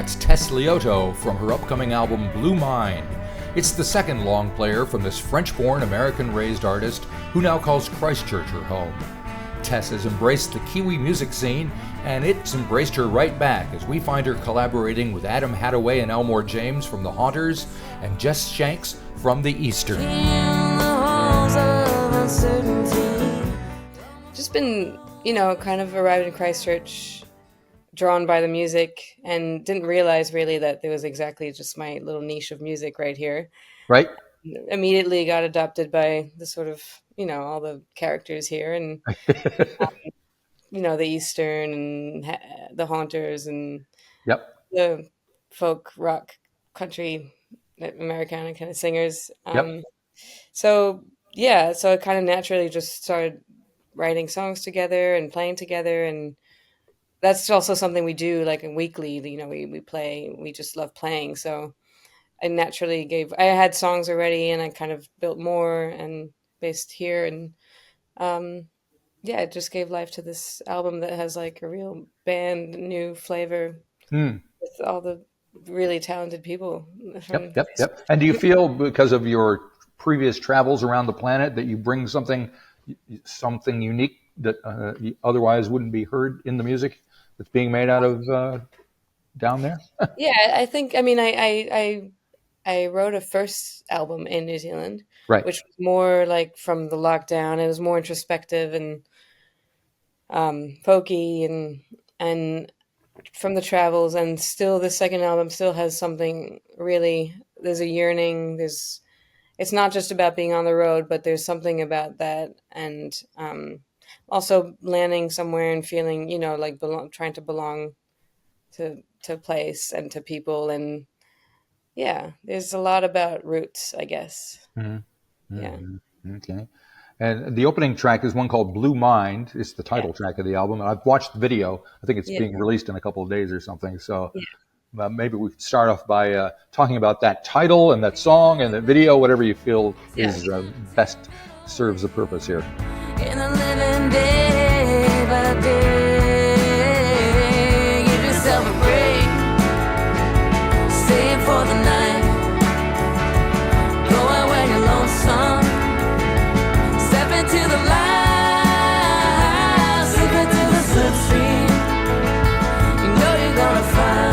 That's Tess Liautaud from her upcoming album Blue Mind. It's the second long player from this French-born, American-raised artist who now calls Christchurch her home. Tess has embraced the Kiwi music scene, and it's embraced her right back as we find her collaborating with Adam Hadaway and Elmore James from the Haunters and Jess Shanks from the Eastern. Just been, kind of arrived in Christchurch, drawn by the music, and didn't realize really that there was exactly just my little niche of music right here. Right? Immediately got adopted by the sort of, all the characters here, and, the Eastern and the Haunters and Yep. the folk, rock, country, Americana kind of singers. Yep. So it kind of naturally just started writing songs together and playing together, and that's also something we do like weekly. We play. We just love playing. So I naturally I had songs already, and I kind of built more and based here, and it just gave life to this album that has like a real band, new flavor with all the really talented people. Yep. And do you feel, because of your previous travels around the planet, that you bring something unique that otherwise wouldn't be heard in the music that's being made out of down there? Yeah, I think. I mean, I wrote a first album in New Zealand, right, which was more like from the lockdown. It was more introspective and folky, and from the travels. And still, the second album still has something really. There's a yearning. It's not just about being on the road, but there's something about that, and also landing somewhere and feeling, like trying to belong to a place and to people, and there's a lot about roots, I guess. Mm-hmm. Yeah. Okay. And the opening track is one called Blue Mind. It's the title track of the album. And I've watched the video. I think it's being released in a couple of days or something. So. Yeah. Maybe we could start off by talking about that title and that song and that video, whatever you feel is best serves the purpose here. In a living day by day, give yourself a break, save for the night, go out when you're lonesome, step into the light, slip into the slipstream, you're gonna find.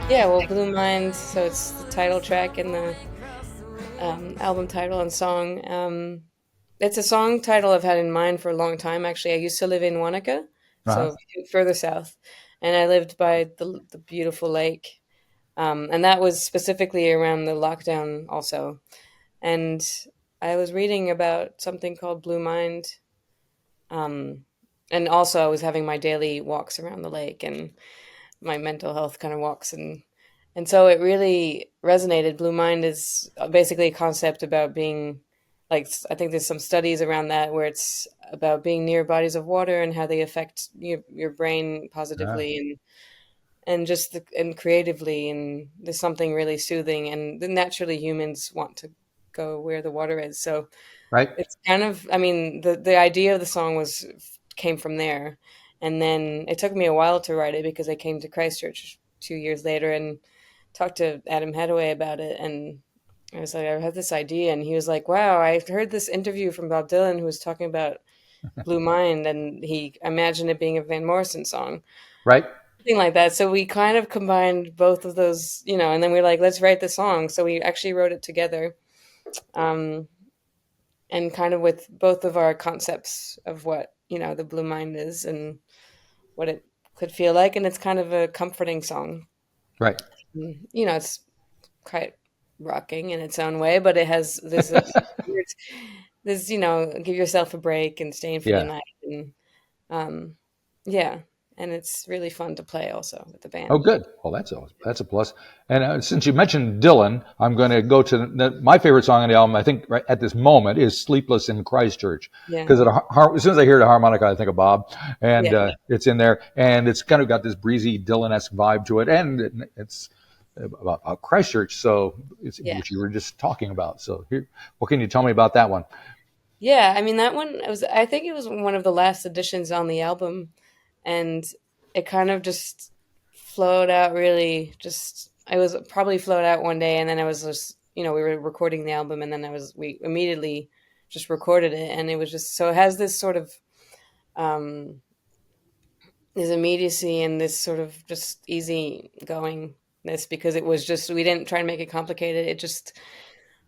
Yeah, well, Blue Mind, so it's the title track and the album title and song. It's a song title I've had in mind for a long time, actually. I used to live in Wanaka, so further south, and I lived by the beautiful lake. And that was specifically around the lockdown also. And I was reading about something called Blue Mind. And also I was having my daily walks around the lake and my mental health kind of walks, and so it really resonated. Blue Mind is basically a concept about being, like, I think there's some studies around that where it's about being near bodies of water and how they affect your brain positively and just and creatively, and there's something really soothing, and naturally humans want to go where the water is. So it's kind of, I mean, the idea of the song came from there. And then it took me a while to write it because I came to Christchurch 2 years later and talked to Adam Hadaway about it. And I was like, I had this idea. And he was like, wow, I heard this interview from Bob Dylan who was talking about Blue Mind. And he imagined it being a Van Morrison song. Right. Something like that. So we kind of combined both of those, and then we were like, let's write the song. So we actually wrote it together. And kind of with both of our concepts of what, the Blue Mind is and what it could feel like, and it's kind of a comforting song. Right. It's quite rocking in its own way, but it has this, give yourself a break and stay in for the night, and and it's really fun to play also with the band. Oh, good. Well, that's a plus. And since you mentioned Dylan, I'm going to go to my favorite song on the album. I think right at this moment is "Sleepless in Christchurch," because as soon as I hear the harmonica, I think of Bob, and it's in there, and it's kind of got this breezy Dylan-esque vibe to it, and it's about Christchurch, which you were just talking about. So here, what can you tell me about that one? Yeah, I mean that one was I think it was one of the last editions on the album, and it kind of just flowed out really just I was probably flowed out one day, and then I was just, we were recording the album, and then we immediately just recorded it, and it was just so it has this sort of um this immediacy and this sort of just easy goingness, because it was just we didn't try and make it complicated. It just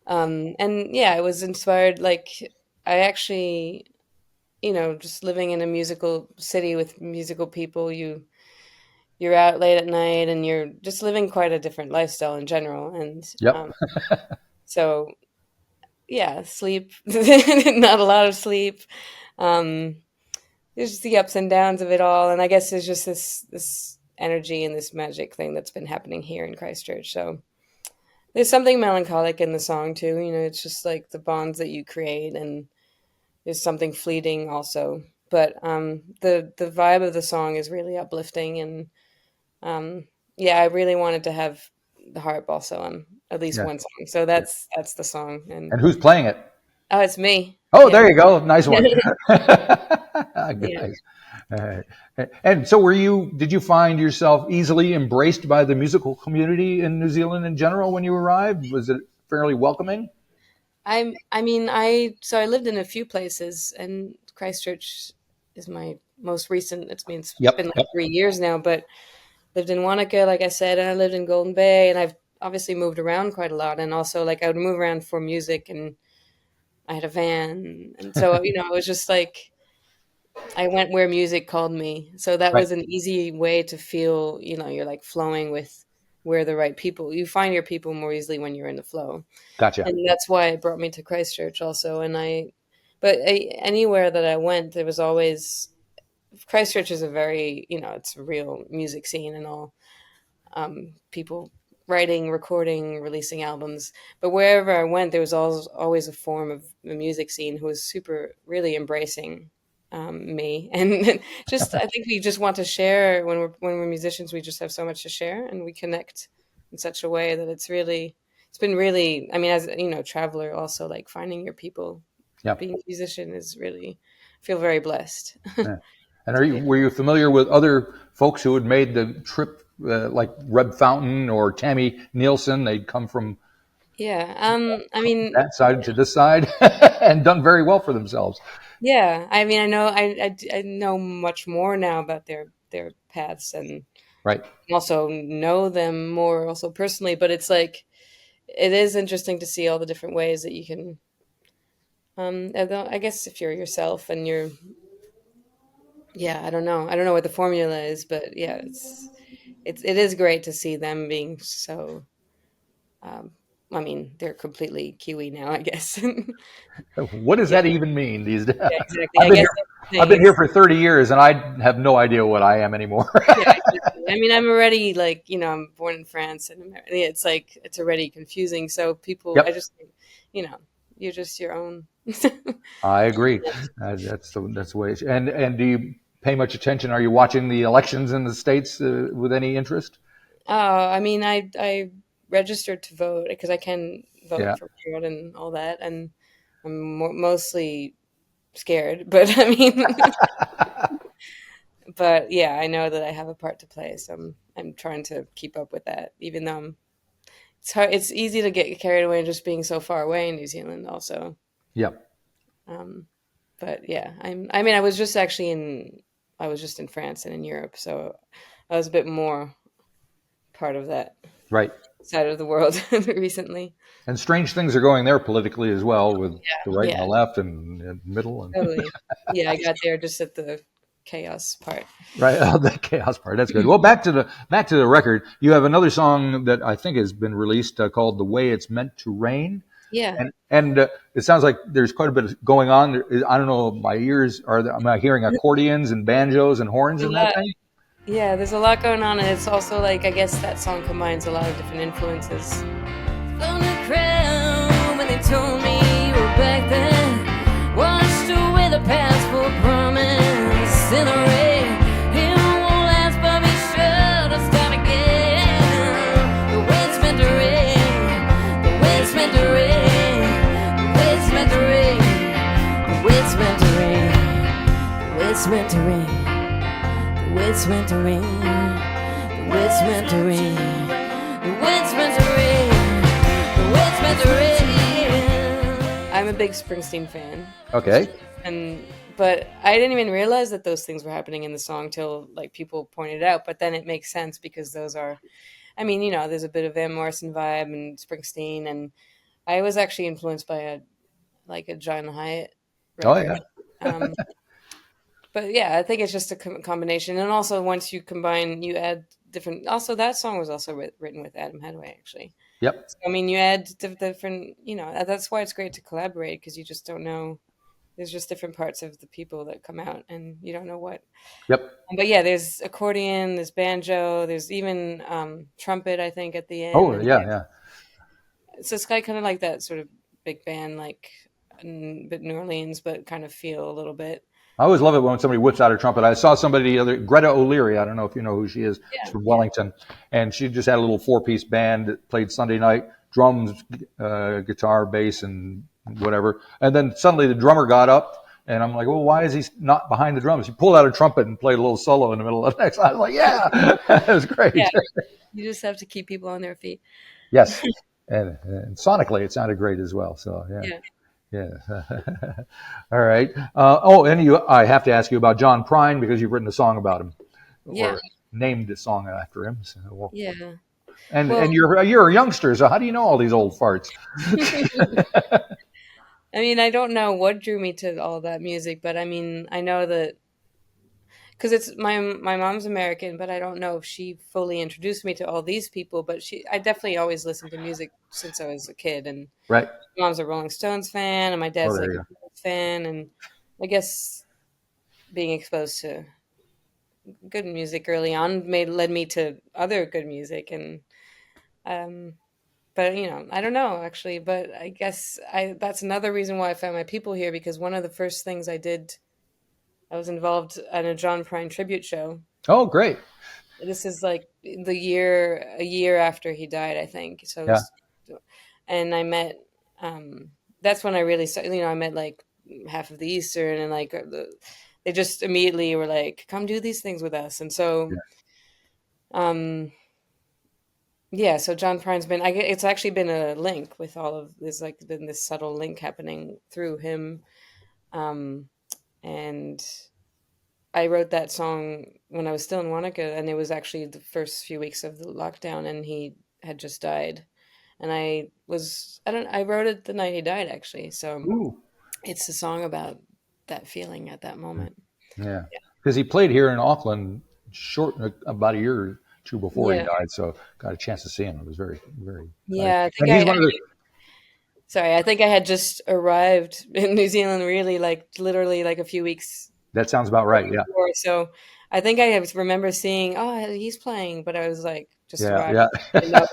and yeah, it was inspired, like I actually, just living in a musical city with musical people, you're out late at night and you're just living quite a different lifestyle in general. And Yep. so yeah, sleep, not a lot of sleep. Um, there's just the ups and downs of it all, and I guess there's just this energy and this magic thing that's been happening here in Christchurch. So there's something melancholic in the song too. It's just like the bonds that you create, and there's something fleeting also. But the vibe of the song is really uplifting, and yeah, I really wanted to have the harp also on at least Yeah. one song. So that's the song. And And who's playing it? oh, it's me. Oh, Yeah. there you go. Nice one. Yeah. Guys. And so did you find yourself easily embraced by the musical community in New Zealand in general when you arrived? Was it fairly welcoming? I mean, I lived in a few places, and Christchurch is my most recent. It's been Yep. like 3 years now, but lived in Wanaka, like I said, and I lived in Golden Bay, and I've obviously moved around quite a lot. And also, like, I would move around for music, and I had a van, and so it was just like I went where music called me. So that Right. was an easy way to feel, you're like flowing with where the right people. You find your people more easily when you're in the flow, Gotcha. and that's why it brought me to Christchurch also. But anywhere that I went, there was always Christchurch is a very, it's a real music scene and all. People writing, recording, releasing albums. But wherever I went, there was always a form of the music scene who was really embracing me. And just, I think we just want to share when we're musicians. We just have so much to share, and we connect in such a way that it's been really. I mean, as traveler, also like finding your people. Yep. Being a musician is really, I feel very blessed. Yeah. And were you familiar with other folks who had made the trip, like Reb Fountain or Tammy Nielsen? They'd come from Yeah. I mean, that side to this side and done very well for themselves. yeah. I mean, I know I know much more now about their paths, and Right. also know them more also personally. But it's like it is interesting to see all the different ways that you can. I guess if you're yourself and you're, yeah, I don't know what the formula is, but yeah, it is great to see them being so. Um, I mean, they're completely Kiwi now, I guess. What does Yeah, that even mean these days? yeah, exactly. I've I been guess here. that's the I've thing. been here for 30 years, and I have no idea what I am anymore. Yeah, exactly. I mean, I'm already like, I'm born in France, and it's like it's already confusing. So people, I Yep, just think, you know, you're just your own. I agree. That's the way. And do you pay much attention? Are you watching the elections in the states with any interest? I mean, I registered to vote because I can vote Yeah. for abroad and all that, and I'm mostly scared, but I mean, but yeah, I know that I have a part to play, so I'm trying to keep up with that, even though it's hard. It's easy to get carried away just being so far away in New Zealand, also. Yep. Um, but yeah, I mean, I was just in France and in Europe, so I was a bit more part of that Right. side of the world recently. And strange things are going there politically as well, with the right and Yeah, the left and middle and totally. Yeah, I got there just at the chaos part. right. Oh, the chaos part. That's good. Well, back to the record. You have another song that I think has been released called "The Way It's Meant to Rain." Yeah, And it sounds like there's quite a bit going on. I don't know. My ears am I hearing accordions and banjos and horns a in that lot. thing? Yeah, there's a lot going on, and it's also like I guess that song combines a lot of different influences. From the crowd when they told me you were back then, washed away the past for promise in the rain. It won't last, but be sure to start again. The way it's meant to rain, the way it's meant to rain, the way it's meant to rain, the it's meant to rain, the way it's meant to rain, the way it's meant to rain, the way it's meant to rain, the way it's meant to rain. I'm a big Springsteen fan. Okay. But I didn't even realize that those things were happening in the song till like people pointed it out. But then it makes sense because those are, I mean, there's a bit of Van Morrison vibe and Springsteen, and I was actually influenced by a John Hyatt record. Oh yeah. But yeah, I think it's just a combination, and also once you combine, you add different. Also, that song was also written with Adam Hadway, actually. Yep. So, I mean, you add different. That's why it's great to collaborate because you just don't know. There's just different parts of the people that come out, and you don't know what. Yep. But yeah, there's accordion, there's banjo, there's even trumpet, I think, at the end. Oh yeah. So it's kind of like that sort of big band, like a bit New Orleans, but kind of feel a little bit. I always love it when somebody whips out a trumpet. I saw somebody the other, Greta O'Leary. I don't know if you know who she is. Yeah. She's from Wellington, and she just had a little 4-piece band that played Sunday night: drums, guitar, bass, and whatever. And then suddenly the drummer got up, and I'm like, well, why is he not behind the drums? He pulled out a trumpet and played a little solo in the middle of the next. I was like, yeah, that was great. Yeah. You just have to keep people on their feet. Yes, and sonically it sounded great as well. So yeah. All right. I have to ask you about John Prine because you've written a song about him, or named a song after him. So, yeah. And you're a youngster, so how do you know all these old farts? I mean, I don't know what drew me to all that music, but I mean, I know that because it's my mom's American, but I don't know if she fully introduced me to all these people. But I definitely always listened to music since I was a kid, and right. My mom's a Rolling Stones fan, and my dad's a Beatles fan, and I guess being exposed to good music early on led me to other good music, and but I don't know actually, but I guess that's another reason why I found my people here, because one of the first things I did, I was involved in a John Prine tribute show. Oh, great! This is like a year after he died, I think. So, and I met. That's when I really started. I met like half of the Eastern, and like they just immediately were like, "Come do these things with us." And so, so John Prine's been. It's actually been a link with all of this. Like, been this subtle link happening through him. And I wrote that song when I was still in Wanaka, and it was actually the first few weeks of the lockdown, and he had just died. And I wrote it the night he died, actually. So It's a song about that feeling at that moment. Yeah. Because he played here in Auckland about a year or two before he died, so got a chance to see him. It was very, very I think I had just arrived in New Zealand literally like a few weeks. That sounds about right, yeah. Before, so I think I remember seeing, he's playing, but I was like, just arrived. Yeah.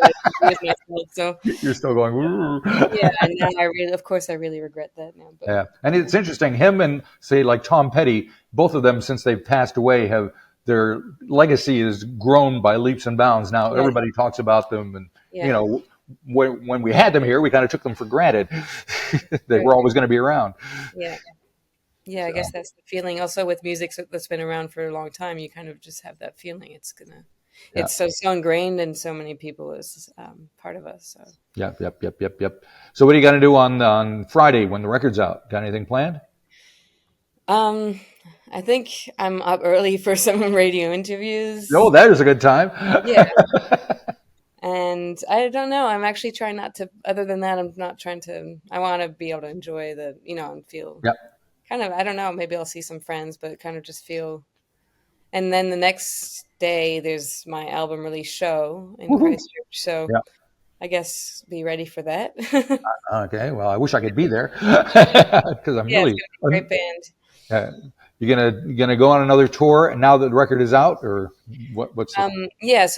So you're still going, woo. Yeah, and now I really regret that now. But. Yeah, and it's interesting, him and, say, like Tom Petty, both of them, since they've passed away, their legacy has grown by leaps and bounds. Now everybody talks about them, and, when we had them here, we kind of took them for granted. They were always going to be around. Yeah. Yeah, I guess that's the feeling. Also, with music that's been around for a long time, you kind of just have that feeling it's so ingrained in so many people as part of us. So. Yep. So what are you going to do on Friday when the record's out? Got anything planned? I think I'm up early for some radio interviews. Oh, that is a good time. Yeah. And I don't know. I'm actually trying not to. Other than that, I'm not trying to. I want to be able to enjoy and feel. Yep. Kind of. I don't know. Maybe I'll see some friends, but kind of just feel. And then the next day, there's my album release show in Christchurch. So I guess be ready for that. Okay. Well, I wish I could be there because I'm really it's gonna be a great band. You're gonna go on another tour now that the record is out, or what's so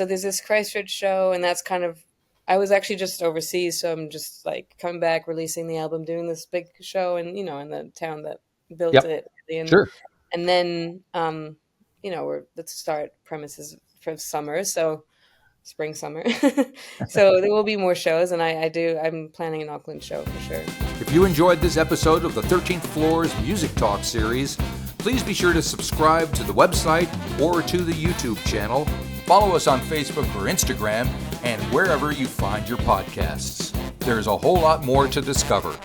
there's this Christchurch show, and that's kind of, I was actually just overseas, so I'm just like coming back, releasing the album, doing this big show, and in the town that built it. Sure. And then let's start premises for summer, so spring summer. So there will be more shows, and I'm planning an Auckland show for sure. If you enjoyed this episode of the 13th Floor's Music Talk series, Please be sure to subscribe to the website or to the YouTube channel. Follow us on Facebook or Instagram and wherever you find your podcasts. There's a whole lot more to discover.